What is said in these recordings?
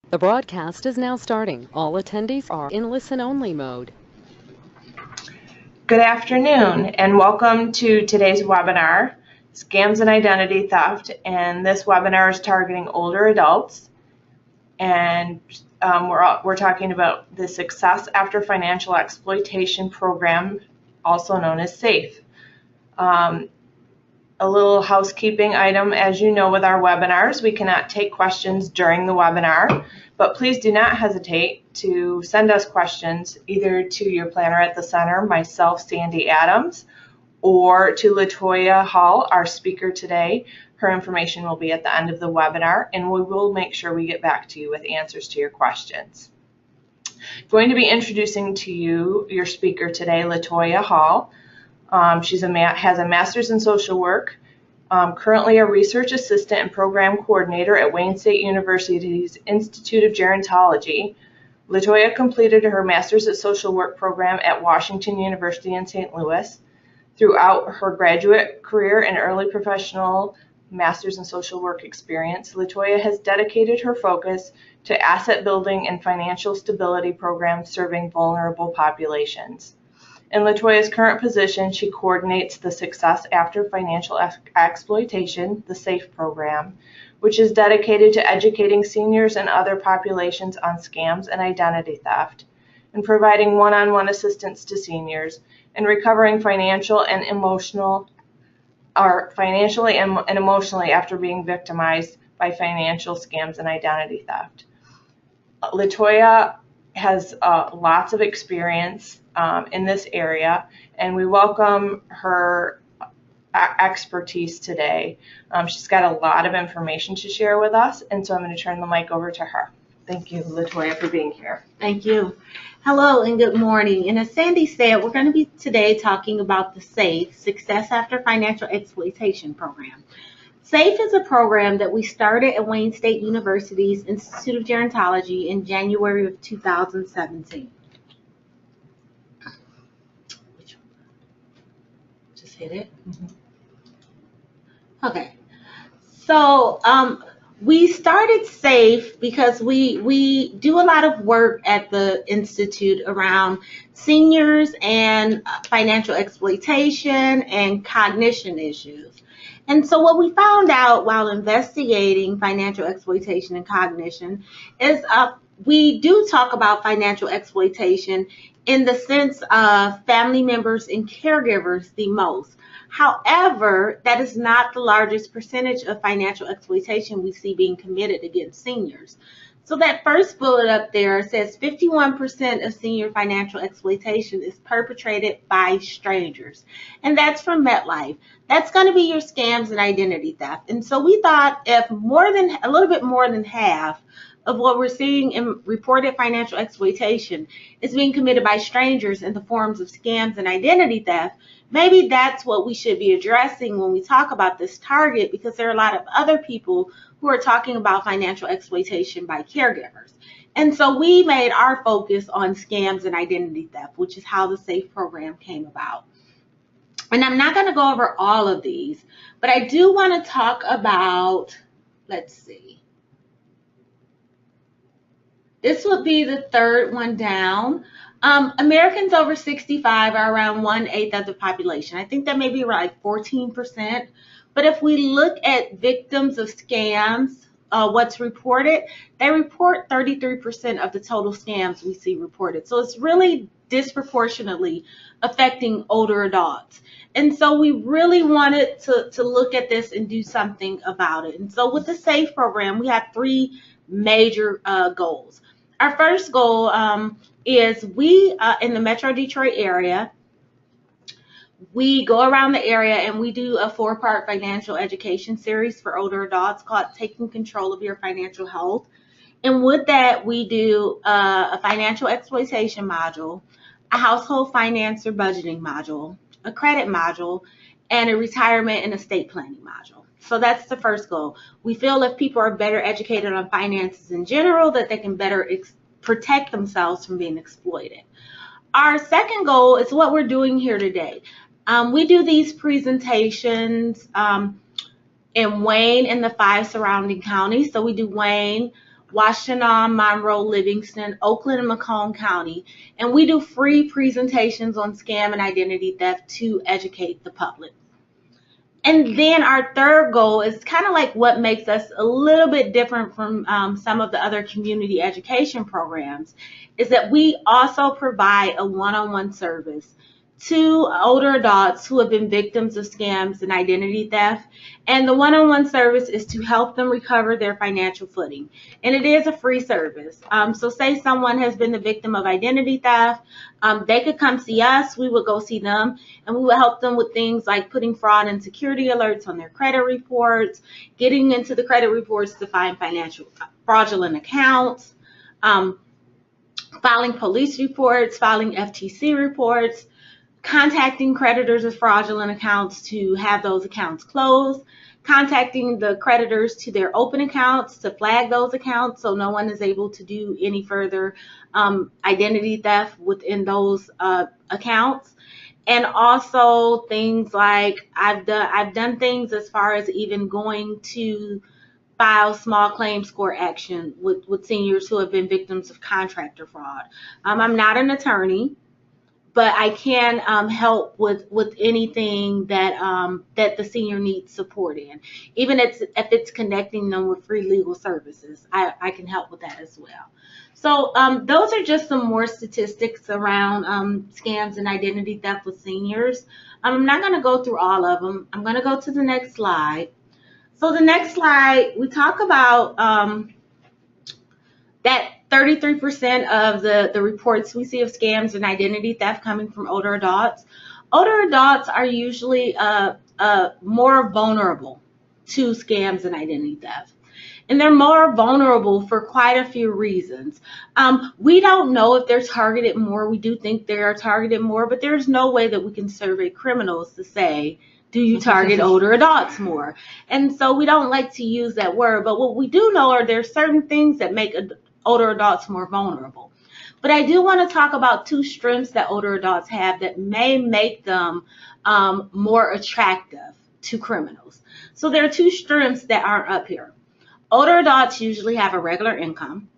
The broadcast is now starting. All attendees are in listen-only mode. Good afternoon and welcome to today's webinar, Scams and Identity Theft. And this webinar is targeting older adults. And we're talking about the Success After Financial Exploitation program, also known as SAFE. A little housekeeping item, as you know with our webinars, we cannot take questions during the webinar, but please do not hesitate to send us questions either to your planner at the center, myself, Sandy Adams, or to LaToya Hall, our speaker today. Her information will be at the end of the webinar, and we will make sure we get back to you with answers to your questions. Going to be introducing to you your speaker today, LaToya Hall. She has a master's in social work, currently a research assistant and program coordinator at Wayne State University's Institute of Gerontology. LaToya completed her master's at social work program at Washington University in St. Louis. Throughout her graduate career and early professional master's in social work experience, LaToya has dedicated her focus to asset building and financial stability programs serving vulnerable populations. In LaToya's current position, she coordinates the Success After Financial Exploitation, the SAFE program, which is dedicated to educating seniors and other populations on scams and identity theft, and providing one-on-one assistance to seniors, and recovering financially and emotionally after being victimized by financial scams and identity theft. LaToya has lots of experience in this area, and we welcome her expertise today. She's got a lot of information to share with us, and so I'm going to turn the mic over to her. Thank you, LaToya, for being here. Thank you. Hello and good morning. And as Sandy said, we're going to be today talking about the SAFE, Success After Financial Exploitation program. SAFE is a program that we started at Wayne State University's Institute of Gerontology in January of 2017. Just hit it. Okay. So we started SAFE because we do a lot of work at the Institute around seniors and financial exploitation and cognition issues. And so what we found out while investigating financial exploitation and cognition is we do talk about financial exploitation in the sense of family members and caregivers the most. However, that is not the largest percentage of financial exploitation we see being committed against seniors. So that first bullet up there says 51% of senior financial exploitation is perpetrated by strangers. And that's from MetLife. That's going to be your scams and identity theft. And so we thought if a little bit more than half of what we're seeing in reported financial exploitation is being committed by strangers in the forms of scams and identity theft, maybe that's what we should be addressing when we talk about this target, because there are a lot of other people who are talking about financial exploitation by caregivers. And so we made our focus on scams and identity theft, which is how the SAFE program came about. And I'm not going to go over all of these, but I do want to talk about, let's see. This would be the third one down. Americans over 65 are around 1/8 of the population. I think that may be around 14%. But if we look at victims of scams, what's reported, they report 33% of the total scams we see reported. So it's really disproportionately affecting older adults. And so we really wanted to look at this and do something about it. And so with the SAFE program, we have three major goals. Our first goal is we, in the Metro Detroit area, we go around the area and we do a 4-part financial education series for older adults called Taking Control of Your Financial Health. And with that, we do a financial exploitation module, a household finance or budgeting module, a credit module, and a retirement and estate planning module. So that's the first goal. We feel if people are better educated on finances in general, that they can better protect themselves from being exploited. Our second goal is what we're doing here today. We do these presentations in Wayne and the 5 surrounding counties. So we do Wayne, Washtenaw, Monroe, Livingston, Oakland, and Macomb County. And we do free presentations on scam and identity theft to educate the public. And then our third goal is kind of like what makes us a little bit different from some of the other community education programs, is that we also provide a one-on-one service to older adults who have been victims of scams and identity theft. And the one-on-one service is to help them recover their financial footing. And it is a free service. So say someone has been the victim of identity theft, they could come see us, we would go see them, and we would help them with things like putting fraud and security alerts on their credit reports, getting into the credit reports to find financial fraudulent accounts, filing police reports, filing FTC reports, contacting creditors with fraudulent accounts to have those accounts closed, contacting the creditors to their open accounts to flag those accounts so no one is able to do any further identity theft within those accounts. And also things like I've done things as far as even going to file small claims court action with seniors who have been victims of contractor fraud. I'm not an attorney, but I can help with anything that that the senior needs support in. Even if it's connecting them with free legal services, I can help with that as well. So those are just some more statistics around scams and identity theft with seniors. I'm not going to go through all of them. I'm going to go to the next slide. So the next slide, we talk about that 33% of the reports we see of scams and identity theft coming from older adults. Older adults are usually more vulnerable to scams and identity theft. And they're more vulnerable for quite a few reasons. We don't know if they're targeted more. We do think they are targeted more, but there's no way that we can survey criminals to say, do you target older adults more? And so we don't like to use that word. But what we do know are there's certain things that make older adults more vulnerable. But I do want to talk about two strengths that older adults have that may make them more attractive to criminals. So there are two strengths that aren't up here. Older adults usually have a regular income.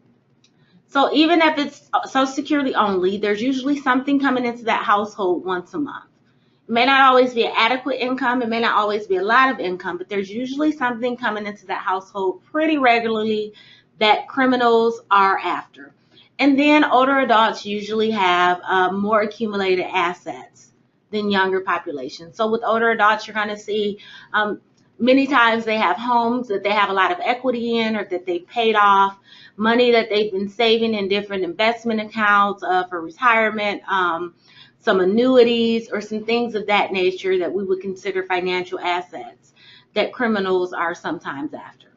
So even if it's Social Security only, there's usually something coming into that household once a month. It may not always be an adequate income. It may not always be a lot of income, but there's usually something coming into that household pretty regularly that criminals are after. And then older adults usually have more accumulated assets than younger populations. So with older adults, you're going to see many times they have homes that they have a lot of equity in or that they've paid off, money that they've been saving in different investment accounts for retirement, some annuities or some things of that nature that we would consider financial assets that criminals are sometimes after.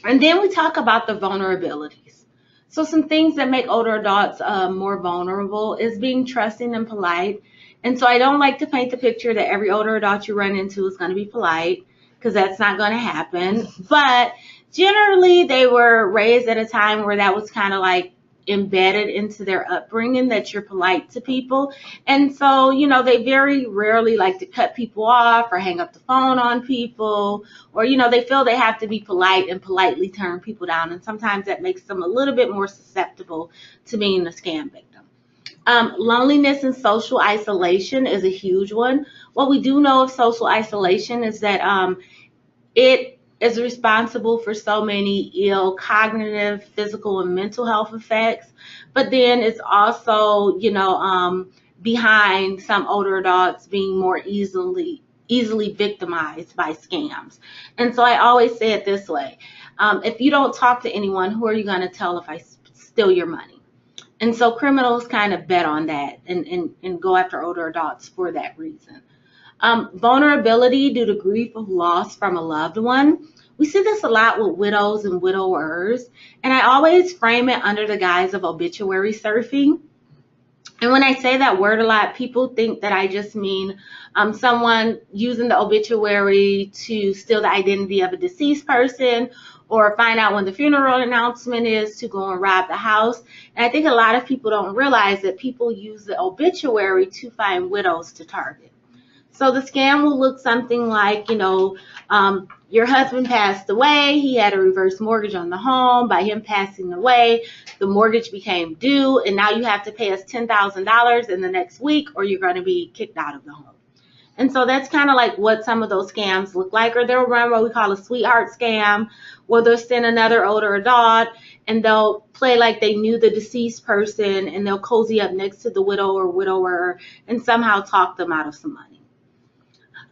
And then we talk about the vulnerabilities. So some things that make older adults more vulnerable is being trusting and polite. And so I don't like to paint the picture that every older adult you run into is going to be polite, because that's not going to happen. But generally they were raised at a time where that was kind of like embedded into their upbringing, that you're polite to people. And so, you know, they very rarely like to cut people off or hang up the phone on people, or, you know, they feel they have to be polite and politely turn people down. And sometimes that makes them a little bit more susceptible to being a scam victim. Loneliness and social isolation is a huge one. What we do know of social isolation is that it is responsible for so many ill cognitive, physical, and mental health effects. But then it's also, you know, behind some older adults being more easily victimized by scams. And so I always say it this way. If you don't talk to anyone, who are you going to tell if I steal your money? And so criminals kind of bet on that and go after older adults for that reason. Vulnerability due to grief of loss from a loved one. We see this a lot with widows and widowers, and I always frame it under the guise of obituary surfing. And when I say that word a lot, people think that I just mean someone using the obituary to steal the identity of a deceased person, or find out when the funeral announcement is to go and rob the house. And I think a lot of people don't realize that people use the obituary to find widows to target. So the scam will look something like, your husband passed away, he had a reverse mortgage on the home. By him passing away, the mortgage became due, and now you have to pay us $10,000 in the next week or you're going to be kicked out of the home. And so that's kind of like what some of those scams look like. Or they'll run what we call a sweetheart scam, where they'll send another older adult and they'll play like they knew the deceased person, and they'll cozy up next to the widow or widower and somehow talk them out of some money.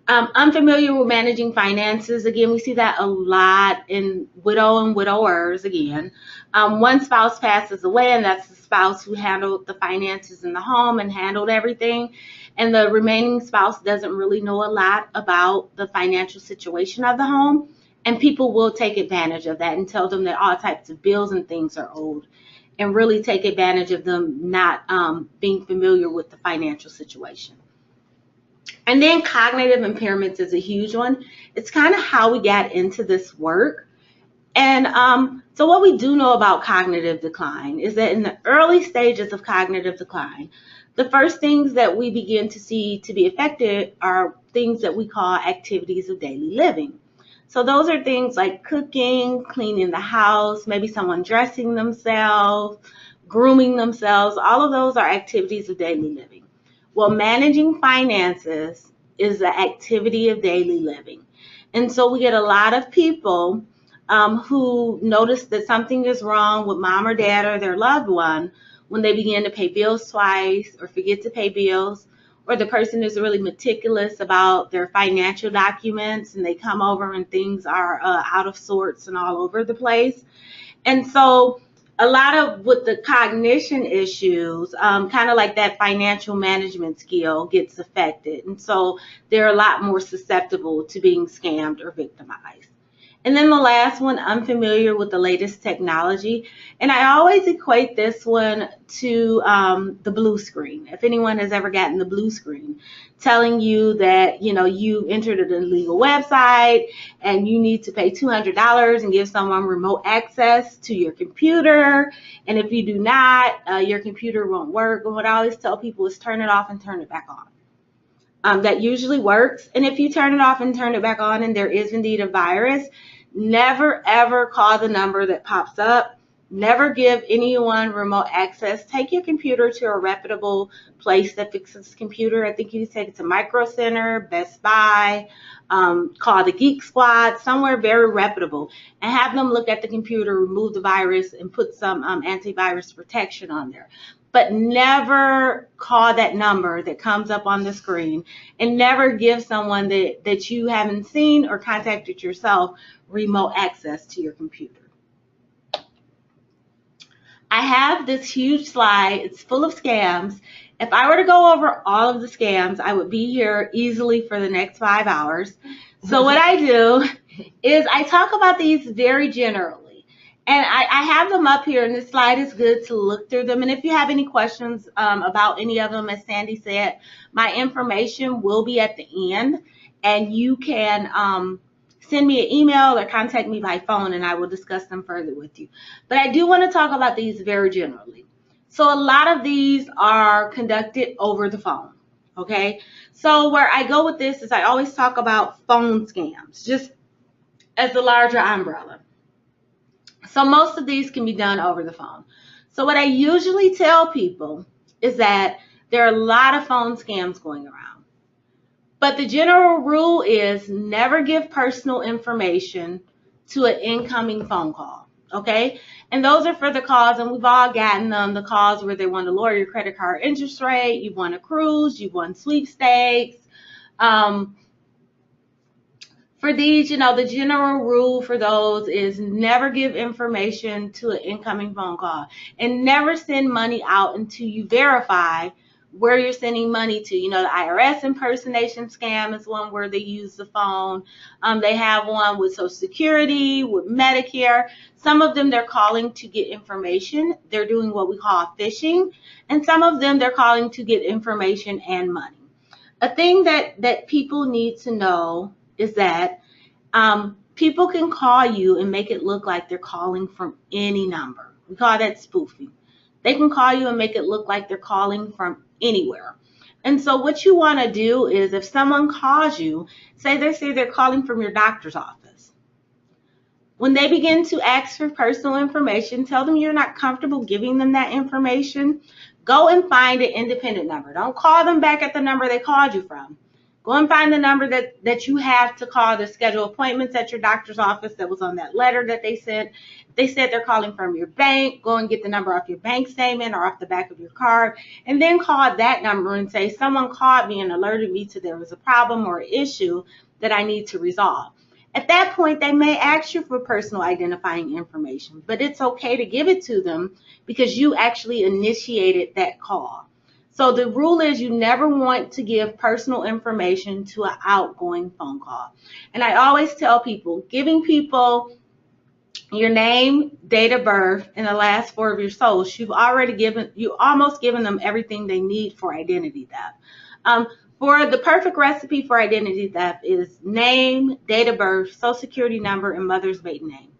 Unfamiliar with managing finances. Again, we see that a lot in widow and widowers. Again, one spouse passes away, and that's the spouse who handled the finances in the home and handled everything. And the remaining spouse doesn't really know a lot about the financial situation of the home. And people will take advantage of that and tell them that all types of bills and things are owed, and really take advantage of them not being familiar with the financial situation. And then cognitive impairments is a huge one. It's kind of how we got into this work. And so what we do know about cognitive decline is that in the early stages of cognitive decline, the first things that we begin to see to be affected are things that we call activities of daily living. So those are things like cooking, cleaning the house, maybe someone dressing themselves, grooming themselves. All of those are activities of daily living. Well, managing finances is the activity of daily living. And so we get a lot of people who notice that something is wrong with mom or dad or their loved one when they begin to pay bills twice or forget to pay bills, or the person is really meticulous about their financial documents and they come over and things are out of sorts and all over the place. And so a lot of with the cognition issues, kind of like that financial management skill gets affected. And so they're a lot more susceptible to being scammed or victimized. And then the last one, unfamiliar with the latest technology. And I always equate this one to the blue screen. If anyone has ever gotten the blue screen telling you that, you entered an illegal website and you need to pay $200 and give someone remote access to your computer. And if you do not, your computer won't work. And what I always tell people is turn it off and turn it back on. That usually works. And if you turn it off and turn it back on and there is indeed a virus, never ever call the number that pops up. Never give anyone remote access. Take your computer to a reputable place that fixes the computer. I think you can take it to Micro Center, Best Buy, call the Geek Squad, somewhere very reputable, and have them look at the computer, remove the virus, and put some antivirus protection on there. But never call that number that comes up on the screen, and never give someone that you haven't seen or contacted yourself remote access to your computer. I have this huge slide. It's full of scams. If I were to go over all of the scams, I would be here easily for the next 5 hours. So what I do is I talk about these very generally. And I have them up here, and this slide is good to look through them. And if you have any questions about any of them, as Sandy said, my information will be at the end. And you can send me an email or contact me by phone, and I will discuss them further with you. But I do want to talk about these very generally. So a lot of these are conducted over the phone, okay? So where I go with this is I always talk about phone scams, just as the larger umbrella. So most of these can be done over the phone. So what I usually tell people is that there are a lot of phone scams going around. But the general rule is never give personal information to an incoming phone call, okay? And those are for the calls, and we've all gotten them, the calls where they want to lower your credit card interest rate, you want a cruise, you want sweepstakes. For these, the general rule for those is never give information to an incoming phone call, and never send money out until you verify where you're sending money to. The IRS impersonation scam is one where they use the phone. They have one with Social Security, with Medicare. Some of them they're calling to get information. They're doing what we call phishing. And some of them they're calling to get information and money. A thing that people need to know is that people can call you and make it look like they're calling from any number. We call that spoofing. They can call you and make it look like they're calling from anywhere. And so what you want to do is if someone calls you, say they're calling from your doctor's office. When they begin to ask for personal information, tell them you're not comfortable giving them that information. Go and find an independent number. Don't call them back at the number they called you from. Go and find the number that you have to call to schedule appointments at your doctor's office that was on that letter that they sent. If they said they're calling from your bank, go and get the number off your bank statement or off the back of your card, and then call that number and say, someone called me and alerted me to there was a problem or issue that I need to resolve. At that point, they may ask you for personal identifying information, but it's okay to give it to them because you actually initiated that call. So the rule is you never want to give personal information to an outgoing phone call. And I always tell people, giving people your name, date of birth, and the last four of your social, you almost given them everything they need for identity theft. For the perfect recipe for identity theft is name, date of birth, social security number, and mother's maiden name.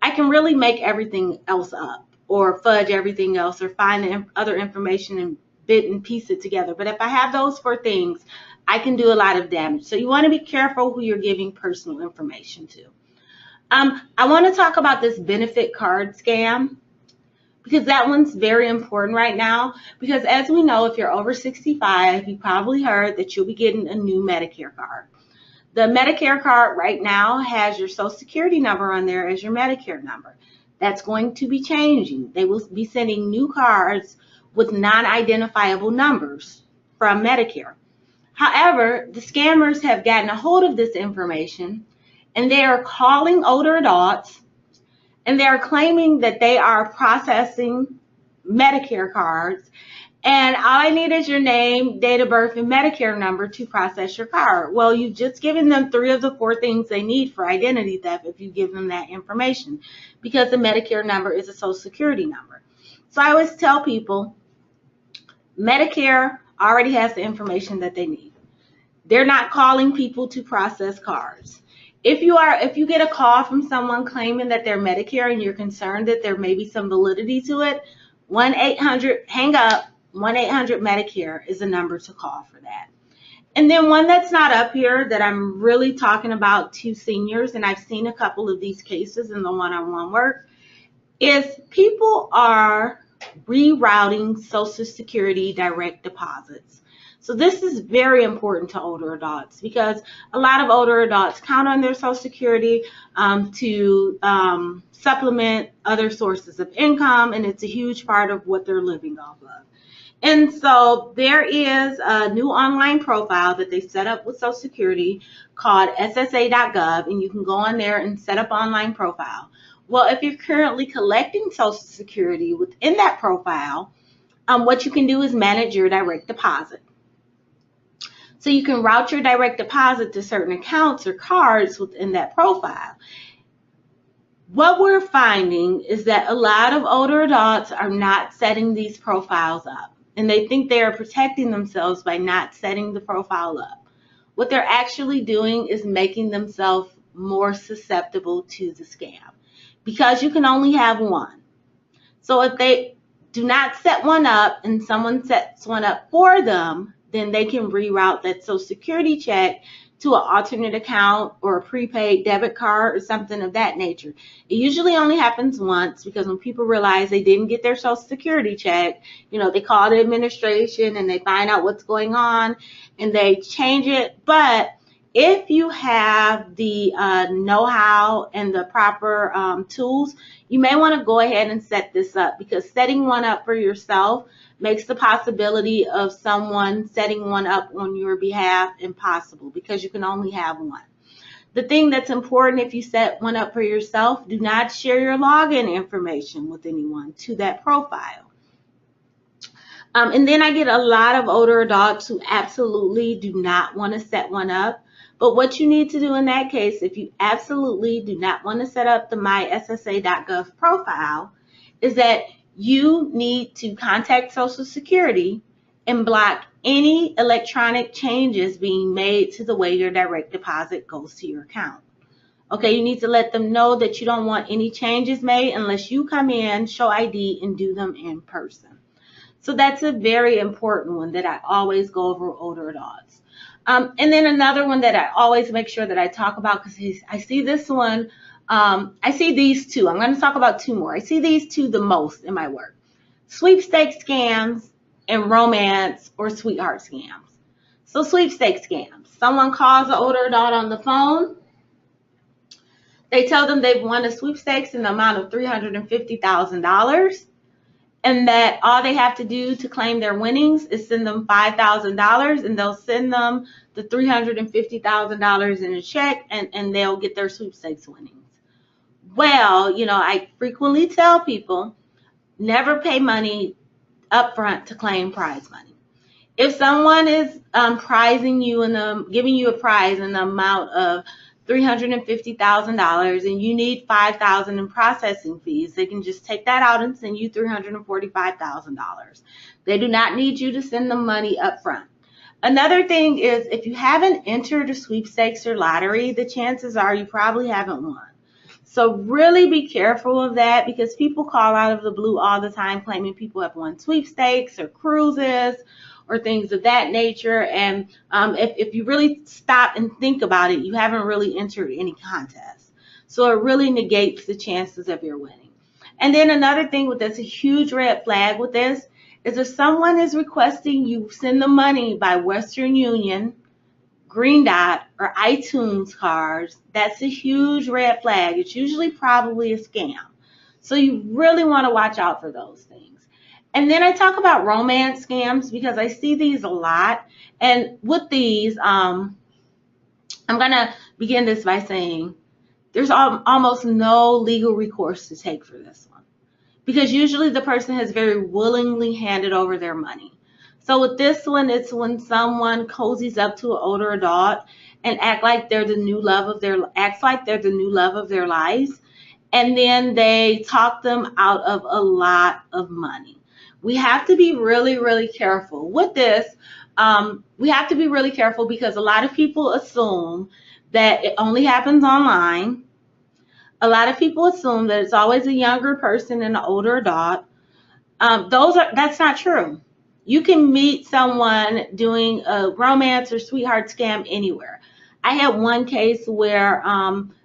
I can really make everything else up or fudge everything else or find the other information and bit and piece it together. But if I have those four things, I can do a lot of damage. So you want to be careful who you're giving personal information to. I want to talk about this benefit card scam, because that one's very important right now. Because as we know, if you're over 65, you probably heard that you'll be getting a new Medicare card. The Medicare card right now has your Social Security number on there as your Medicare number. That's going to be changing. They will be sending new cards with non-identifiable numbers from Medicare. However, the scammers have gotten a hold of this information and they are calling older adults and they are claiming that they are processing Medicare cards, and all I need is your name, date of birth, and Medicare number to process your card. Well, you've just given them 3 of the 4 things they need for identity theft if you give them that information, because the Medicare number is a Social Security number. So I always tell people, Medicare already has the information that they need. They're not calling people to process cards. If you get a call from someone claiming that they're Medicare and you're concerned that there may be some validity to it, 1-800, hang up, 1-800-Medicare is the number to call for that. And then one that's not up here that I'm really talking about to seniors, and I've seen a couple of these cases in the one-on-one work, is people are rerouting Social Security direct deposits. So this is very important to older adults because a lot of older adults count on their Social Security to supplement other sources of income, and it's a huge part of what they're living off of. And so there is a new online profile that they set up with Social Security called ssa.gov, and you can go on there and set up online profile. Well, if you're currently collecting Social Security within that profile, what you can do is manage your direct deposit. So you can route your direct deposit to certain accounts or cards within that profile. What we're finding is that a lot of older adults are not setting these profiles up, and they think they are protecting themselves by not setting the profile up. What they're actually doing is making themselves more susceptible to the scam, because you can only have one. So if they do not set one up and someone sets one up for them, then they can reroute that Social Security check to an alternate account or a prepaid debit card or something of that nature. It usually only happens once, because when people realize they didn't get their Social Security check, they call the administration and they find out what's going on and they change it. But if you have the know-how and the proper tools, you may want to go ahead and set this up, because setting one up for yourself makes the possibility of someone setting one up on your behalf impossible, because you can only have one. The thing that's important, if you set one up for yourself, do not share your login information with anyone to that profile. And then I get a lot of older adults who absolutely do not want to set one up. But what you need to do in that case, if you absolutely do not want to set up the myssa.gov profile, is that you need to contact Social Security and block any electronic changes being made to the way your direct deposit goes to your account. Okay, you need to let them know that you don't want any changes made unless you come in, show ID, and do them in person. So that's a very important one that I always go over with older adults. And then another one that I always make sure that I talk about, because I see this one, I see these two. I'm going to talk about two more. I see these two the most in my work. Sweepstakes scams and romance or sweetheart scams. So sweepstakes scams. Someone calls an older adult on the phone. They tell them they've won a sweepstakes in the amount of $350,000. And that all they have to do to claim their winnings is send them $5,000, and they'll send them the $350,000 in a check, and they'll get their sweepstakes winnings. Well, I frequently tell people, never pay money up front to claim prize money. If someone is prizing you and giving you a prize in the amount of $350,000 and you need $5,000 in processing fees, they can just take that out and send you $345,000. They do not need you to send them money up front. Another thing is, if you haven't entered a sweepstakes or lottery, the chances are you probably haven't won. So really be careful of that, because people call out of the blue all the time claiming people have won sweepstakes or cruises or things of that nature. And if you really stop and think about it, you haven't really entered any contest. So it really negates the chances of your winning. And then another thing that's a huge red flag with this is if someone is requesting you send them money by Western Union, Green Dot, or iTunes cards, that's a huge red flag. It's usually probably a scam. So you really want to watch out for those things. And then I talk about romance scams because I see these a lot. And with these, I'm going to begin this by saying there's almost no legal recourse to take for this one, because usually the person has very willingly handed over their money. So with this one, it's when someone cozies up to an older adult and acts like they're the new love of their lives, and then they talk them out of a lot of money. We have to be really, really careful with this. We have to be really careful because a lot of people assume that it only happens online. A lot of people assume that it's always a younger person and an older adult. That's not true. You can meet someone doing a romance or sweetheart scam anywhere. I had one case where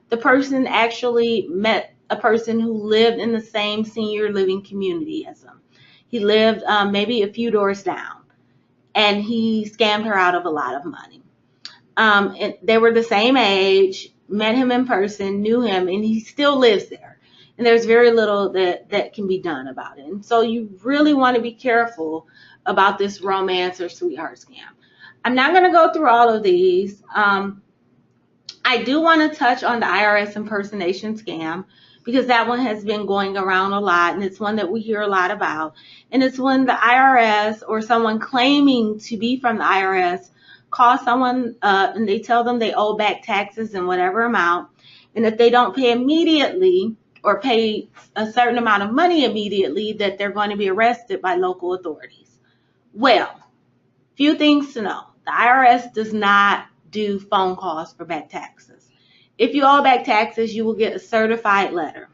the person actually met a person who lived in the same senior living community as them. He lived maybe a few doors down, and he scammed her out of a lot of money. And they were the same age, met him in person, knew him, and he still lives there. And there's very little that can be done about it. And so you really want to be careful about this romance or sweetheart scam. I'm not going to go through all of these. I do want to touch on the IRS impersonation scam, because that one has been going around a lot, and it's one that we hear a lot about. And it's when the IRS or someone claiming to be from the IRS calls someone and they tell them they owe back taxes in whatever amount, and if they don't pay immediately or pay a certain amount of money immediately, that they're going to be arrested by local authorities. Well, few things to know. The IRS does not do phone calls for back taxes. If you owe back taxes, you will get a certified letter.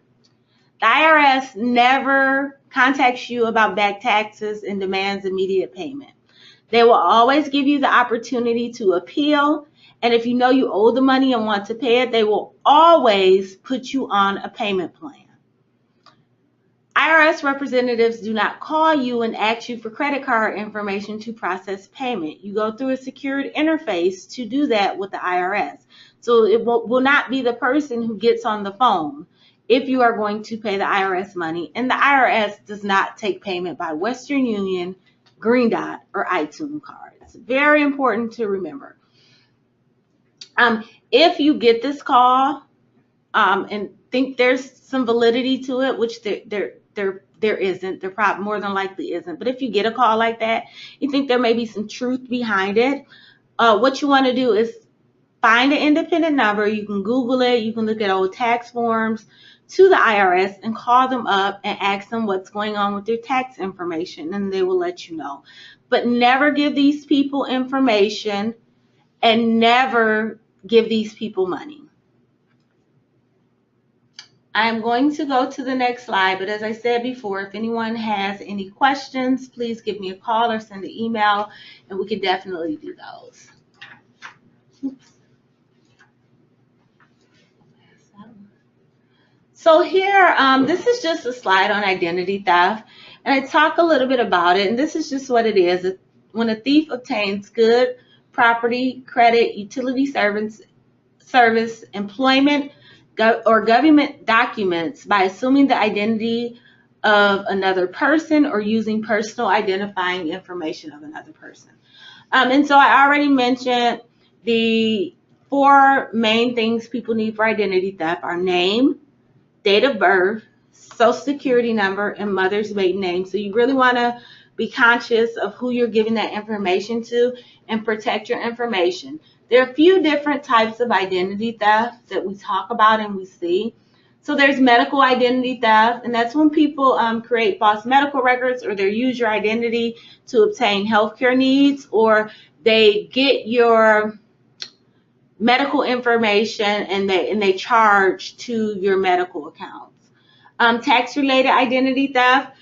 The IRS never contacts you about back taxes and demands immediate payment. They will always give you the opportunity to appeal, and if you know you owe the money and want to pay it, they will always put you on a payment plan. IRS representatives do not call you and ask you for credit card information to process payment. You go through a secured interface to do that with the IRS. So it will not be the person who gets on the phone if you are going to pay the IRS money. And the IRS does not take payment by Western Union, Green Dot, or iTunes cards. Very important to remember. If you get this call and think there's some validity to it, which there isn't, there probably more than likely isn't. But if you get a call like that, you think there may be some truth behind it, what you want to do is find an independent number. You can Google it. You can look at old tax forms to the IRS and call them up and ask them what's going on with your tax information, and they will let you know. But never give these people information and never give these people money. I'm going to go to the next slide, but as I said before, if anyone has any questions, please give me a call or send an email, and we can definitely do those. Oops. So here, this is just a slide on identity theft, and I talk a little bit about it, and this is just what it is. When a thief obtains good, property, credit, utility service, employment, or government documents by assuming the identity of another person or using personal identifying information of another person. And so I already mentioned the 4 main things people need for identity theft are name, date of birth, social security number, and mother's maiden name. So you really want to be conscious of who you're giving that information to and protect your information. There are a few different types of identity theft that we talk about and we see. So there's medical identity theft, and that's when people create false medical records, or they use your identity to obtain healthcare needs, or they get your medical information and they charge to your medical accounts. Tax-related identity theft.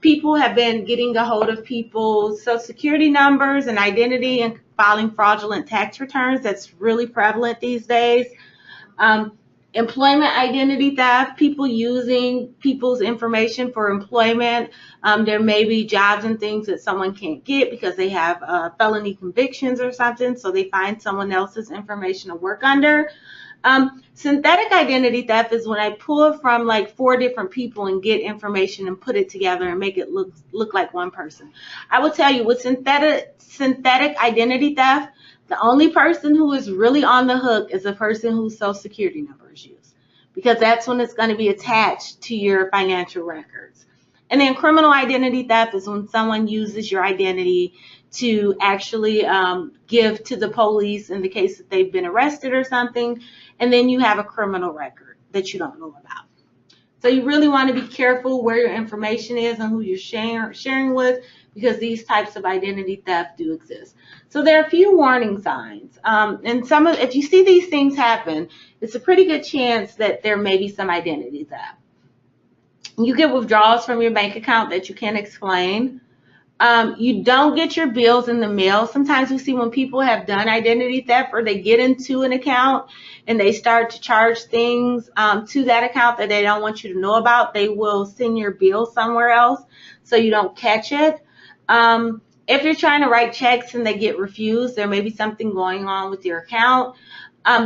People have been getting a hold of people's social security numbers and identity and filing fraudulent tax returns. That's really prevalent these days. Employment identity theft, people using people's information for employment. There may be jobs and things that someone can't get because they have felony convictions or something, so they find someone else's information to work under. Synthetic identity theft is when I pull from like 4 different people and get information and put it together and make it look like one person. I will tell you, with synthetic identity theft, the only person who is really on the hook is the person whose social security number is used, because that's when it's going to be attached to your financial records. And then criminal identity theft is when someone uses your identity to actually give to the police in the case that they've been arrested or something, and then you have a criminal record that you don't know about. So you really want to be careful where your information is and who you're sharing with, because these types of identity theft do exist. So there are a few warning signs, and if you see these things happen, it's a pretty good chance that there may be some identity theft. You get withdrawals from your bank account that you can't explain. You don't get your bills in the mail. Sometimes we see when people have done identity theft, or they get into an account and they start to charge things to that account that they don't want you to know about, they will send your bill somewhere else so you don't catch it. If you're trying to write checks and they get refused, there may be something going on with your account.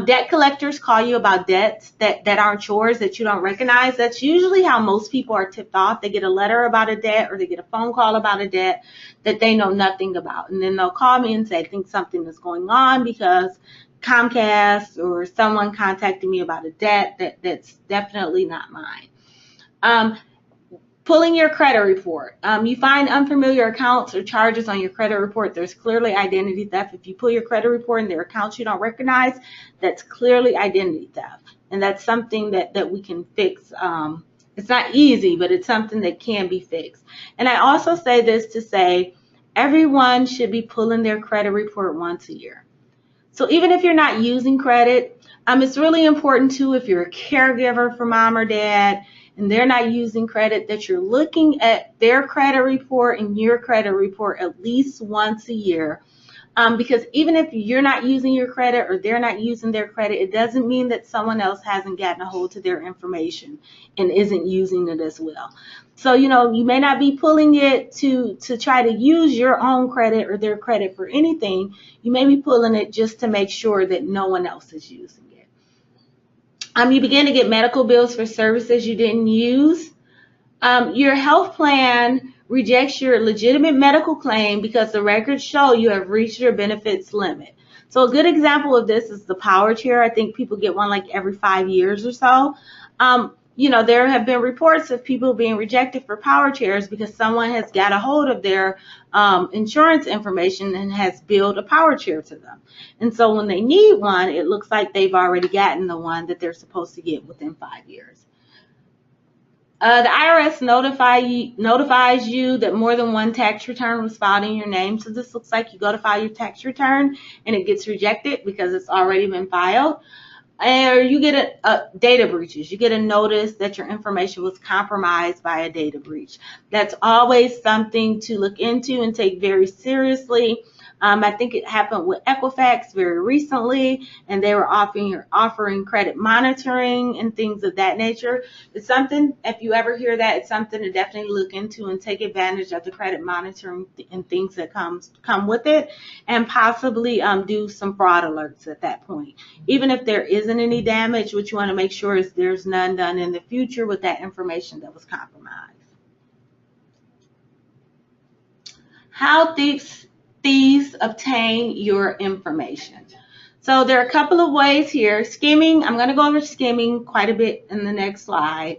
Debt collectors call you about debts that aren't yours, that you don't recognize. That's usually how most people are tipped off. They get a letter about a debt, or they get a phone call about a debt that they know nothing about. And then they'll call me and say, I think something is going on because Comcast or someone contacted me about a debt that's definitely not mine. Pulling your credit report. You find unfamiliar accounts or charges on your credit report, there's clearly identity theft. If you pull your credit report and there are accounts you don't recognize, that's clearly identity theft. And that's something that we can fix. It's not easy, but it's something that can be fixed. And I also say this to say, everyone should be pulling their credit report once a year. So even if you're not using credit, it's really important too, if you're a caregiver for mom or dad, and they're not using credit, that you're looking at their credit report and your credit report at least once a year. Because even if you're not using your credit or they're not using their credit, it doesn't mean that someone else hasn't gotten a hold of their information and isn't using it as well. So, you may not be pulling it to try to use your own credit or their credit for anything. You may be pulling it just to make sure that no one else is using it. You begin to get medical bills for services you didn't use. Your health plan rejects your legitimate medical claim because the records show you have reached your benefits limit. So a good example of this is the power chair. I think people get one like every 5 years or so. There have been reports of people being rejected for power chairs because someone has got a hold of their insurance information and has billed a power chair to them. And so when they need one, it looks like they've already gotten the one that they're supposed to get within 5 years. The IRS notifies you that more than one tax return was filed in your name. So this looks like you go to file your tax return and it gets rejected because it's already been filed. or you get a data breaches. You get a notice that your information was compromised by a data breach. That's always something to look into and take very seriously. I think it happened with Equifax very recently, and they were offering credit monitoring and things of that nature. It's something, if you ever hear that, it's something to definitely look into and take advantage of the credit monitoring and things that come with it, and possibly do some fraud alerts at that point. Even if there isn't any damage, what you want to make sure is there's none done in the future with that information that was compromised. How thieves obtain your information. So there are a couple of ways here. Skimming, I'm going to go over skimming quite a bit in the next slide.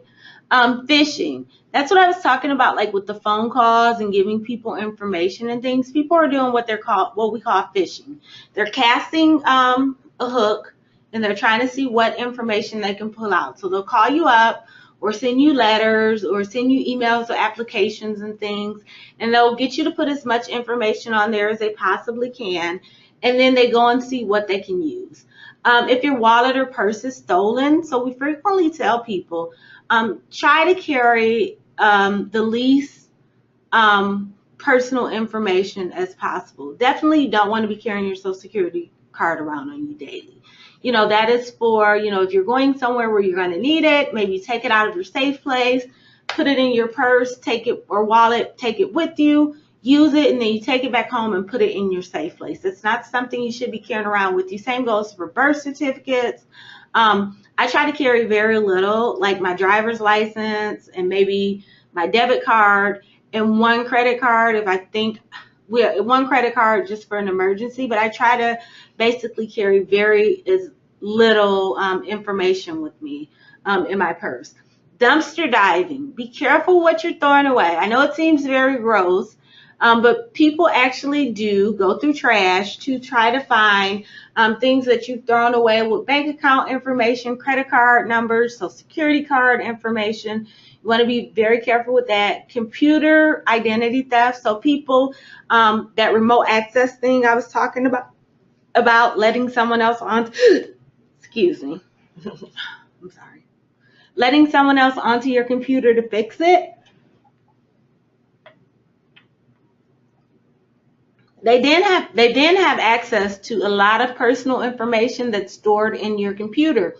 Phishing, that's what I was talking about, like with the phone calls and giving people information and things. People are doing what we call phishing. They're casting a hook, and they're trying to see what information they can pull out. So they'll call you up or send you letters or send you emails or applications and things, and they'll get you to put as much information on there as they possibly can, and then they go and see what they can use. If your wallet or purse is stolen, so we frequently tell people, try to carry the least personal information as possible. Definitely you don't want to be carrying your Social Security card around on you daily. That is for, if you're going somewhere where you're going to need it, maybe take it out of your safe place, put it in your purse, take it, or wallet, take it with you, use it, and then you take it back home and put it in your safe place. It's not something you should be carrying around with you. Same goes for birth certificates. I try to carry very little, like my driver's license and maybe my debit card and one credit card if I think one credit card just for an emergency, but I try to basically carry very as little information with me in my purse. Dumpster diving. Be careful what you're throwing away. I know it seems very gross, but people actually do go through trash to try to find things that you've thrown away with bank account information, credit card numbers, Social Security card information. You want to be very careful with that. Computer identity theft. So people, that remote access thing I was talking about letting someone else on, excuse me, I'm sorry, letting someone else onto your computer to fix it. They then have access to a lot of personal information that's stored in your computer.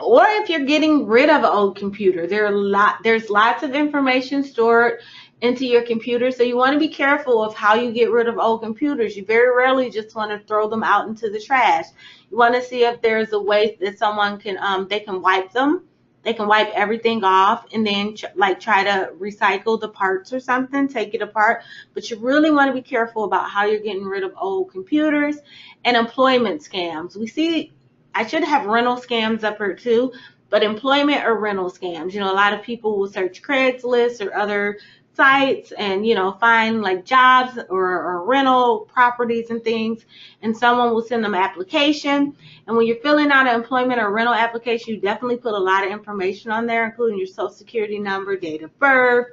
Or if you're getting rid of an old computer, there's lots of information stored into your computer. So you want to be careful of how you get rid of old computers. You very rarely just want to throw them out into the trash. You want to see if there's a way that someone can, they can wipe them. They can wipe everything off and then try to recycle the parts or something, take it apart. But you really want to be careful about how you're getting rid of old computers. And employment scams. We see, I should have rental scams up here too, but employment or rental scams. A lot of people will search Craigslist or other sites and, find like jobs or rental properties and things, and someone will send them an application. And when you're filling out an employment or rental application, you definitely put a lot of information on there, including your Social Security number, date of birth.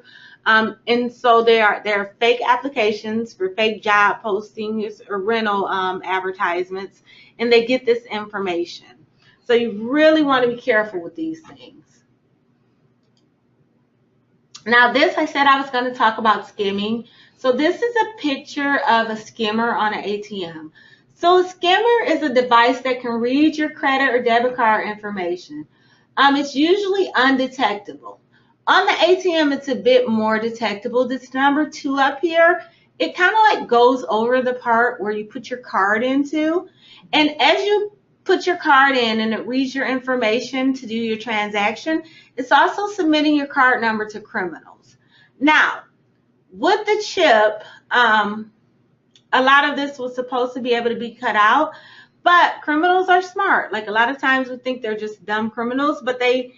And so there are fake applications for fake job postings or rental advertisements, and they get this information. So you really want to be careful with these things. Now this, I said I was going to talk about skimming. So this is a picture of a skimmer on an ATM. So a skimmer is a device that can read your credit or debit card information. It's usually undetectable. On the ATM, it's a bit more detectable. This number 2 up here, it kind of goes over the part where you put your card into. And as you put your card in and it reads your information to do your transaction, it's also submitting your card number to criminals. Now, with the chip, a lot of this was supposed to be able to be cut out, but criminals are smart. A lot of times we think they're just dumb criminals, but they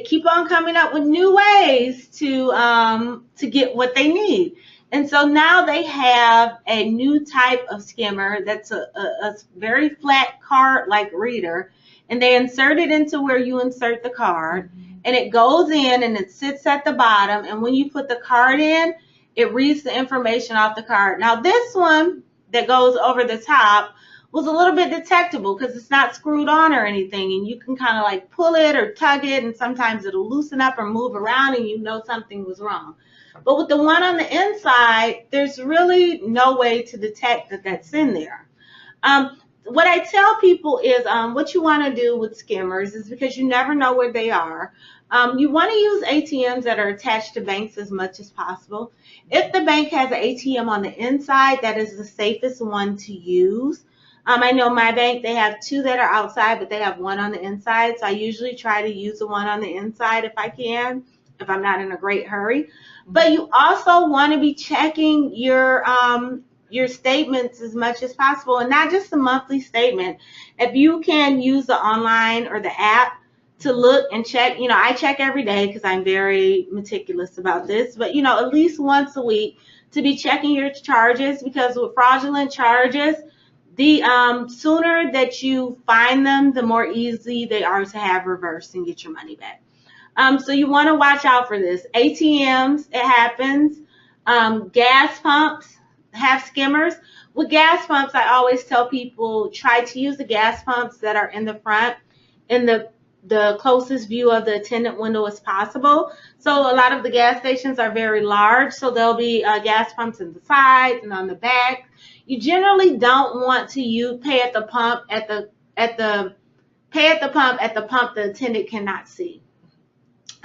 keep on coming up with new ways to get what they need. And so now they have a new type of skimmer that's a very flat card-like reader, and they insert it into where you insert the card, and it goes in and it sits at the bottom, and when you put the card in, it reads the information off the card. Now this one that goes over the top was a little bit detectable because it's not screwed on or anything, and you can kind of like pull it or tug it, and sometimes it'll loosen up or move around and you know something was wrong. But with the one on the inside, there's really no way to detect that that's in there. What I tell people is what you want to do with skimmers is, because you never know where they are, you want to use ATMs that are attached to banks as much as possible. If the bank has an ATM on the inside, that is the safest one to use. I know my bank, they have two that are outside, but they have one on the inside. So I usually try to use the one on the inside if I can, if I'm not in a great hurry. But you also want to be checking your statements as much as possible, and not just the monthly statement. If you can use the online or the app to look and check, I check every day because I'm very meticulous about this, but at least once a week to be checking your charges, because with fraudulent charges, the sooner that you find them, the more easy they are to have reversed and get your money back. So you want to watch out for this. ATMs, it happens. Gas pumps have skimmers. With gas pumps, I always tell people try to use the gas pumps that are in the front, in the closest view of the attendant window as possible. So a lot of the gas stations are very large, so there'll be gas pumps in the sides and on the back. You generally don't want to pay at the pump at the pump the attendant cannot see.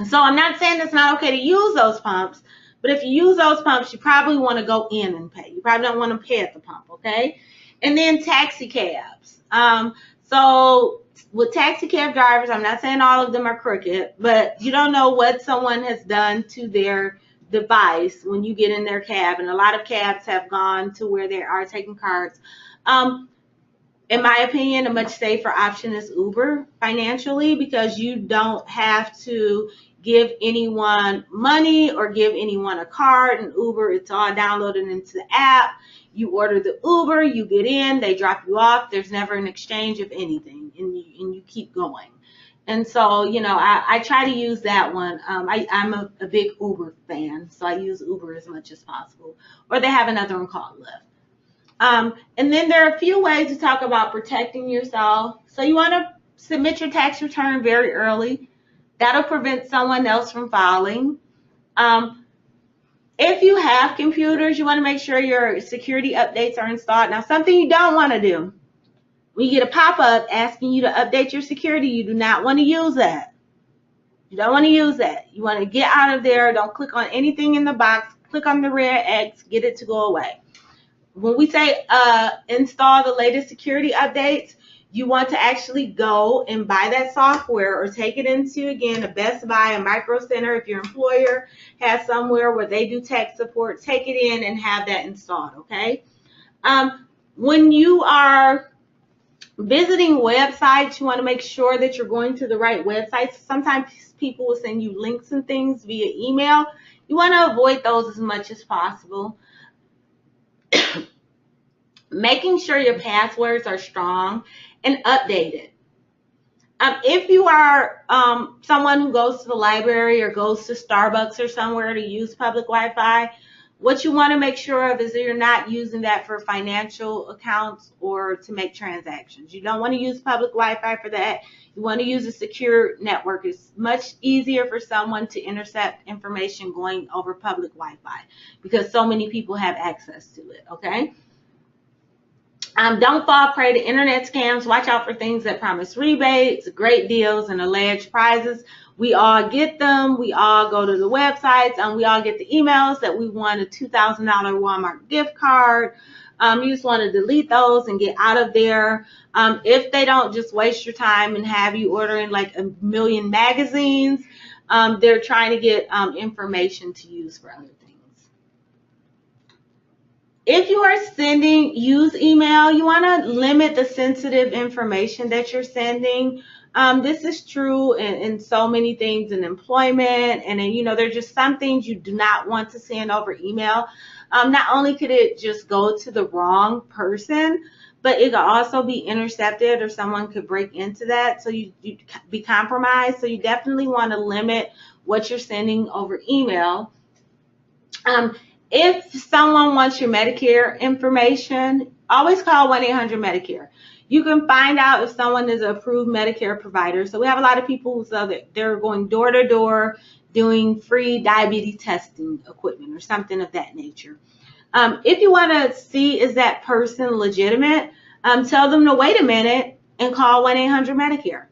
So I'm not saying it's not okay to use those pumps, but if you use those pumps, you probably want to go in and pay. You probably don't want to pay at the pump, okay? And then taxi cabs. So with taxi cab drivers, I'm not saying all of them are crooked, but you don't know what someone has done to their device when you get in their cab. And a lot of cabs have gone to where they are taking cards. In my opinion, a much safer option is Uber financially, because you don't have to give anyone money or give anyone a card. And Uber, it's all downloaded into the app. You order the Uber, you get in, they drop you off. There's never an exchange of anything, and you keep going. And so, I try to use that one. I'm a big Uber fan, so I use Uber as much as possible. Or they have another one called Lyft. And then there are a few ways to talk about protecting yourself. So you want to submit your tax return very early. That'll prevent someone else from filing. If you have computers, you want to make sure your security updates are installed. Now, something you don't want to do, when you get a pop-up asking you to update your security, you do not want to use that. You don't want to use that. You want to get out of there. Don't click on anything in the box. Click on the red X, get it to go away. When we say install the latest security updates, you want to actually go and buy that software or take it into, again, a Best Buy, a Micro Center. If your employer has somewhere where they do tech support, take it in and have that installed, okay? When you are visiting websites, you want to make sure that you're going to the right websites. Sometimes people will send you links and things via email. You want to avoid those as much as possible. Making sure your passwords are strong and updated. If you are someone who goes to the library or goes to Starbucks or somewhere to use public Wi-Fi, what you want to make sure of is that you're not using that for financial accounts or to make transactions. You don't want to use public Wi-Fi for that. You want to use a secure network. It's much easier for someone to intercept information going over public Wi-Fi because so many people have access to it, okay? Don't fall prey to internet scams. Watch out for things that promise rebates, great deals, and alleged prizes. We all get them. We all go to the websites, and we all get the emails that we won a $2,000 Walmart gift card. You just want to delete those and get out of there. If they don't just waste your time and have you ordering like a million magazines, they're trying to get information to use for other things. If you are use email, you want to limit the sensitive information that you're sending. This is true in so many things in employment, and there's just some things you do not want to send over email. Not only could it just go to the wrong person, but it could also be intercepted or someone could break into that, so you be compromised. So you definitely want to limit what you're sending over email. If someone wants your Medicare information, always call 1-800-MEDICARE. You can find out if someone is an approved Medicare provider. So we have a lot of people who say that they're going door to door doing free diabetes testing equipment or something of that nature. If you want to see is that person legitimate, tell them to wait a minute and call 1-800-MEDICARE.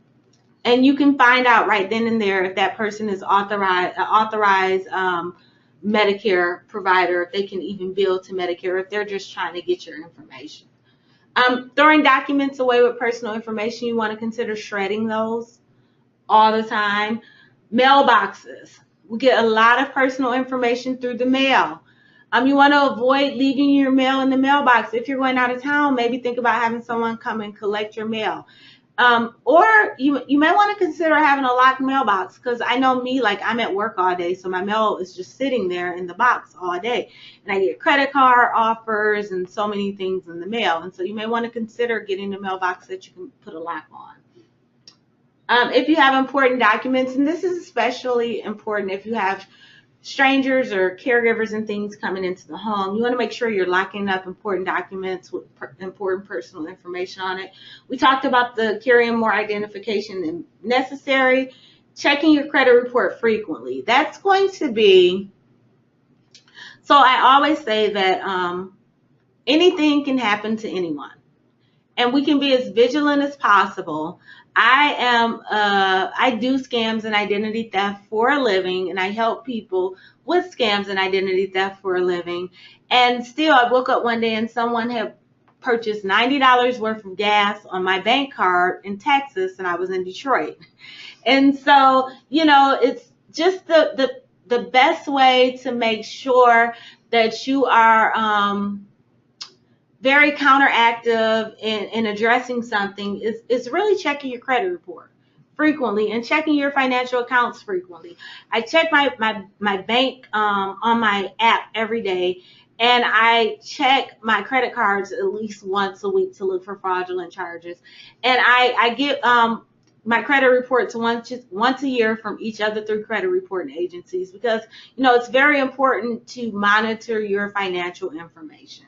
And you can find out right then and there if that person is authorized Medicare provider, if they can even bill to Medicare, if they're just trying to get your information. Throwing documents away with personal information, you want to consider shredding those all the time. Mailboxes. We get a lot of personal information through the mail. You want to avoid leaving your mail in the mailbox. If you're going out of town, maybe think about having someone come and collect your mail. Or you may want to consider having a locked mailbox, because I know me, like I'm at work all day, so my mail is just sitting there in the box all day. And I get credit card offers and so many things in the mail. And so you may want to consider getting a mailbox that you can put a lock on. If you have important documents, and this is especially important if you have strangers or caregivers and things coming into the home, you want to make sure you're locking up important documents with important personal information on it. We talked about the carrying more identification than necessary. Checking your credit report frequently. That's going to be, so I always say that anything can happen to anyone, and we can be as vigilant as possible. I do scams and identity theft for a living, and I help people with scams and identity theft for a living. And still, I woke up one day and someone had purchased $90 worth of gas on my bank card in Texas, and I was in Detroit. And so, you know, it's just the best way to make sure that you are very counteractive in addressing something is really checking your credit report frequently and checking your financial accounts frequently. I check my bank on my app every day, and I check my credit cards at least once a week to look for fraudulent charges. And I get my credit reports once a year from each of the 3 credit reporting agencies, because, you know, it's very important to monitor your financial information.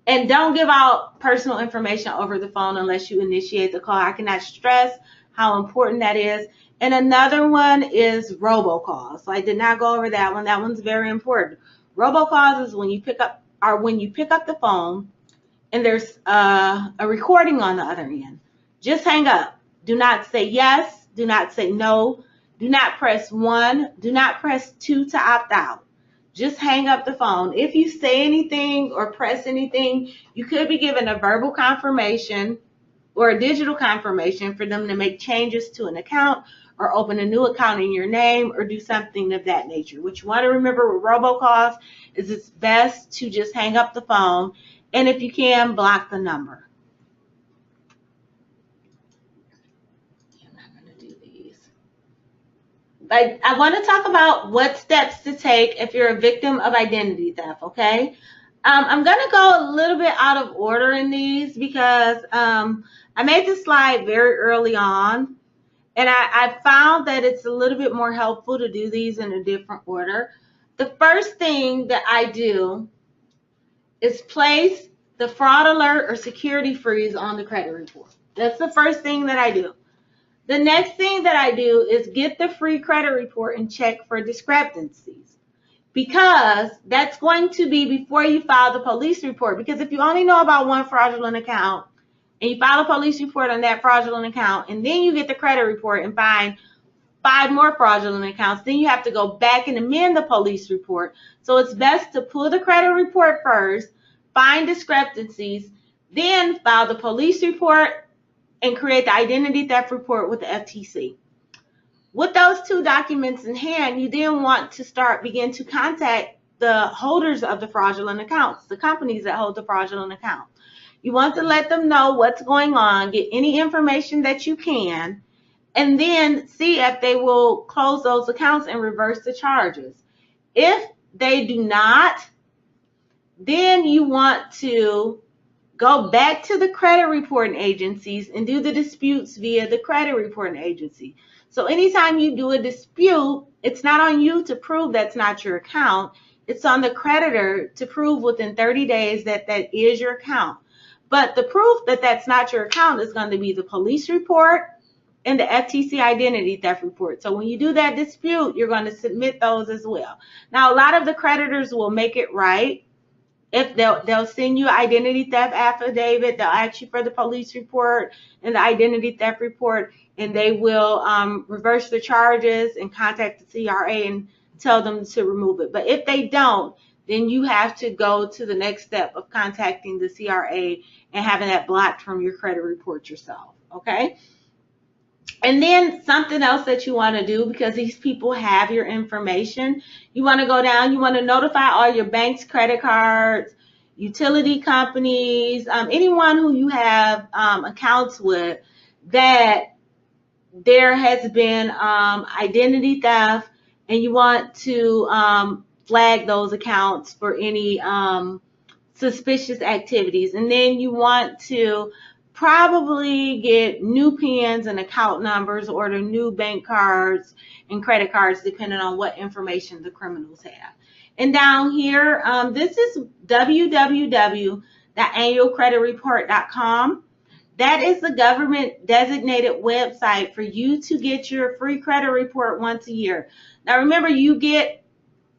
And don't give out personal information over the phone unless you initiate the call. I cannot stress how important that is. And another one is robocalls. So I did not go over that one. That one's very important. Robocalls is when you pick up the phone and there's a recording on the other end. Just hang up. Do not say yes. Do not say no. Do not press 1. Do not press 2 to opt out. Just hang up the phone. If you say anything or press anything, you could be given a verbal confirmation or a digital confirmation for them to make changes to an account or open a new account in your name or do something of that nature. What you want to remember with robocalls is it's best to just hang up the phone, and if you can, block the number. I want to talk about what steps to take if you're a victim of identity theft, okay? I'm going to go a little bit out of order in these because I made this slide very early on, and I found that it's a little bit more helpful to do these in a different order. The first thing that I do is place the fraud alert or security freeze on the credit report. That's the first thing that I do. The next thing that I do is get the free credit report and check for discrepancies, because that's going to be before you file the police report. Because if you only know about one fraudulent account and you file a police report on that fraudulent account, and then you get the credit report and find 5 more fraudulent accounts, then you have to go back and amend the police report. So it's best to pull the credit report first, find discrepancies, then file the police report and create the identity theft report with the FTC. With those 2 documents in hand, you then want to begin to contact the holders of the fraudulent accounts, the companies that hold the fraudulent account. You want to let them know what's going on, get any information that you can, and then see if they will close those accounts and reverse the charges. If they do not, then you want to go back to the credit reporting agencies and do the disputes via the credit reporting agency. So anytime you do a dispute, it's not on you to prove that's not your account. It's on the creditor to prove within 30 days that that is your account. But the proof that that's not your account is going to be the police report and the FTC identity theft report. So when you do that dispute, you're going to submit those as well. Now, a lot of the creditors will make it right. If they'll send you identity theft affidavit, they'll ask you for the police report and the identity theft report, and they will reverse the charges and contact the CRA and tell them to remove it. But if they don't, then you have to go to the next step of contacting the CRA and having that blocked from your credit report yourself, okay? And then something else that you want to do, because these people have your information, you want to go down, you want to notify all your banks, credit cards, utility companies, anyone who you have accounts with, that there has been identity theft, and you want to flag those accounts for any suspicious activities. And then you want to probably get new PINs and account numbers, order new bank cards and credit cards, depending on what information the criminals have. And down here, this is www.annualcreditreport.com. That is the government designated website for you to get your free credit report once a year. Now remember, you get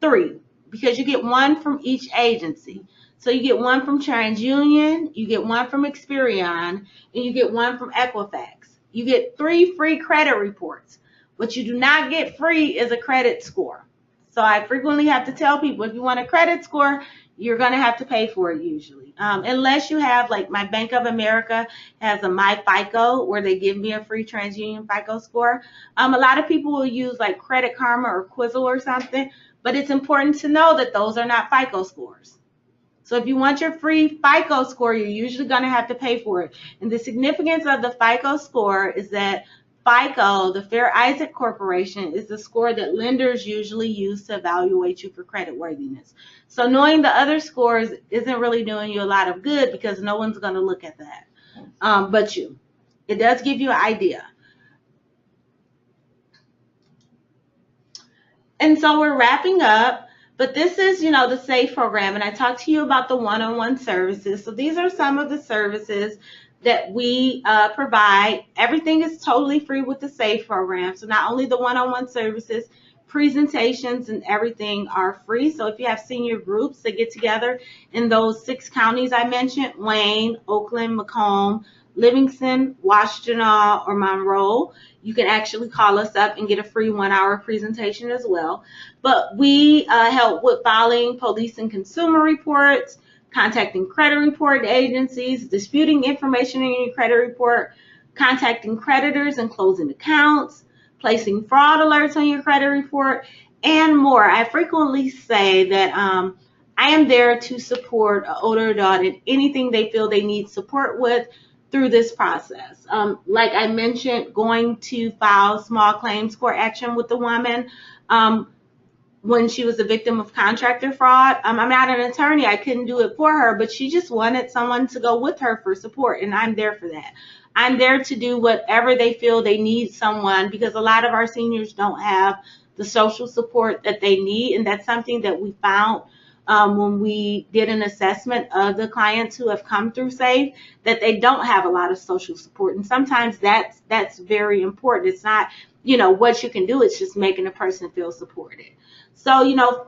3 because you get 1 from each agency. So you get 1 from TransUnion, you get 1 from Experian, and you get 1 from Equifax. You get 3 free credit reports. What you do not get free is a credit score. So I frequently have to tell people, if you want a credit score, you're going to have to pay for it usually. Unless you have, like my Bank of America has a My FICO where they give me a free TransUnion FICO score. A lot of people will use like Credit Karma or Quizzle or something, but it's important to know that those are not FICO scores. So if you want your free FICO score, you're usually going to have to pay for it. And the significance of the FICO score is that FICO, the Fair Isaac Corporation, is the score that lenders usually use to evaluate you for creditworthiness. So knowing the other scores isn't really doing you a lot of good, because no one's going to look at that but you. It does give you an idea. And so we're wrapping up. But this is, the SAFE program, and I talked to you about the one-on-one services. So these are some of the services that we provide. Everything is totally free with the SAFE program. So not only the one-on-one services, presentations and everything are free. So if you have senior groups that get together in those 6 counties I mentioned, Wayne, Oakland, Macomb, Livingston, Washtenaw, or Monroe, you can actually call us up and get a free 1-hour presentation as well. But we help with filing police and consumer reports, contacting credit report agencies, disputing information in your credit report, contacting creditors and closing accounts, placing fraud alerts on your credit report, and more. I frequently say that I am there to support an older adult in anything they feel they need support with through this process. Like I mentioned, going to file small claims court action with the woman when she was a victim of contractor fraud. I'm not an attorney. I couldn't do it for her, but she just wanted someone to go with her for support, and I'm there for that. I'm there to do whatever they feel they need someone, because a lot of our seniors don't have the social support that they need, and that's something that we found when we did an assessment of the clients who have come through SAFE, that they don't have a lot of social support. And sometimes that's very important. It's not, what you can do, it's just making a person feel supported. So,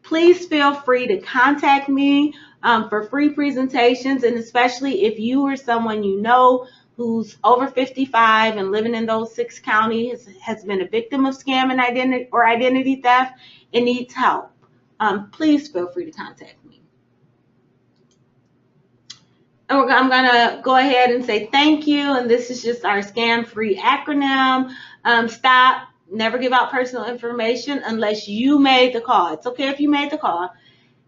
please feel free to contact me for free presentations, and especially if you or someone who's over 55 and living in those 6 counties has been a victim of scam and identity theft and needs help. Please feel free to contact me. And I'm going to go ahead and say thank you. And this is just our scam-free acronym. STOP. Never give out personal information unless you made the call. It's okay if you made the call.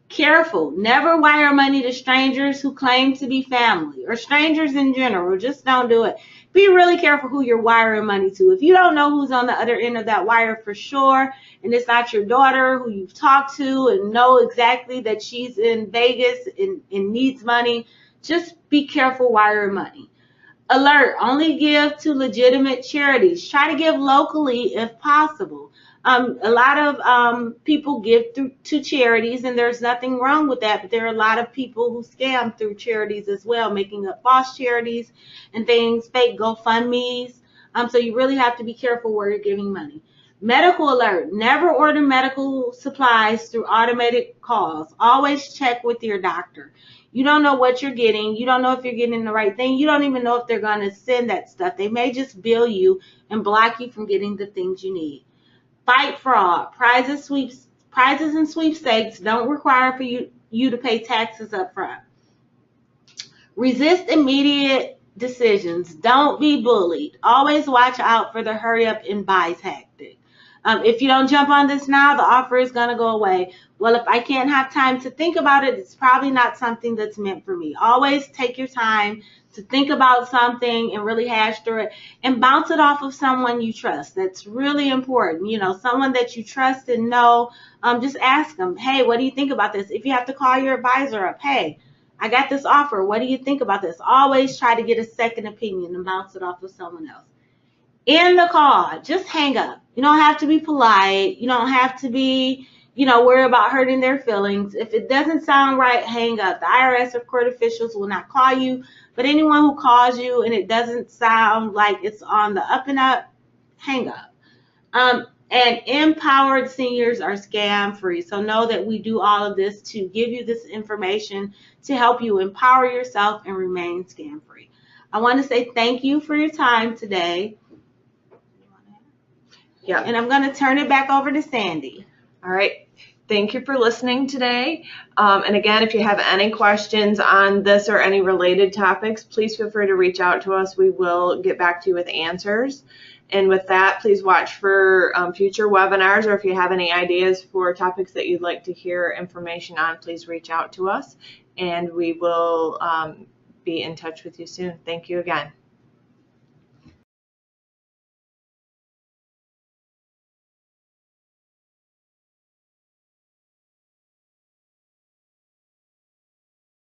Careful. Never wire money to strangers who claim to be family, or strangers in general. Just don't do it. Be really careful who you're wiring money to. If you don't know who's on the other end of that wire for sure, and it's not your daughter who you've talked to and know exactly that she's in Vegas and needs money, just be careful wiring money. Alert, only give to legitimate charities. Try to give locally if possible. A lot of people give to charities, and there's nothing wrong with that, but there are a lot of people who scam through charities as well, making up false charities and things, fake GoFundMes. So you really have to be careful where you're giving money. Medical alert: never order medical supplies through automated calls. Always check with your doctor. You don't know what you're getting. You don't know if you're getting the right thing. You don't even know if they're going to send that stuff. They may just bill you and block you from getting the things you need. Fight fraud. Prizes and sweepstakes don't require for you to pay taxes up front. Resist immediate decisions. Don't be bullied. Always watch out for the hurry up and buy tactic. If you don't jump on this now, the offer is going to go away. Well, if I can't have time to think about it, it's probably not something that's meant for me. Always take your time to think about something and really hash through it, and bounce it off of someone you trust. That's really important. You know, someone that you trust and know. Just ask them, hey, what do you think about this? If you have to call your advisor up, hey, I got this offer. What do you think about this? Always try to get a second opinion and bounce it off of someone else. In the call, just hang up. You don't have to be polite. You don't have to be, worry about hurting their feelings. If it doesn't sound right, hang up. The IRS or court officials will not call you, but anyone who calls you and it doesn't sound like it's on the up and up, hang up. And empowered seniors are scam free. So know that we do all of this to give you this information to help you empower yourself and remain scam free. I want to say thank you for your time today. Yeah. And I'm going to turn it back over to Sandy. All right. Thank you for listening today. And again, if you have any questions on this or any related topics, please feel free to reach out to us. We will get back to you with answers. And with that, please watch for future webinars, or if you have any ideas for topics that you'd like to hear information on, please reach out to us, and we will be in touch with you soon. Thank you again.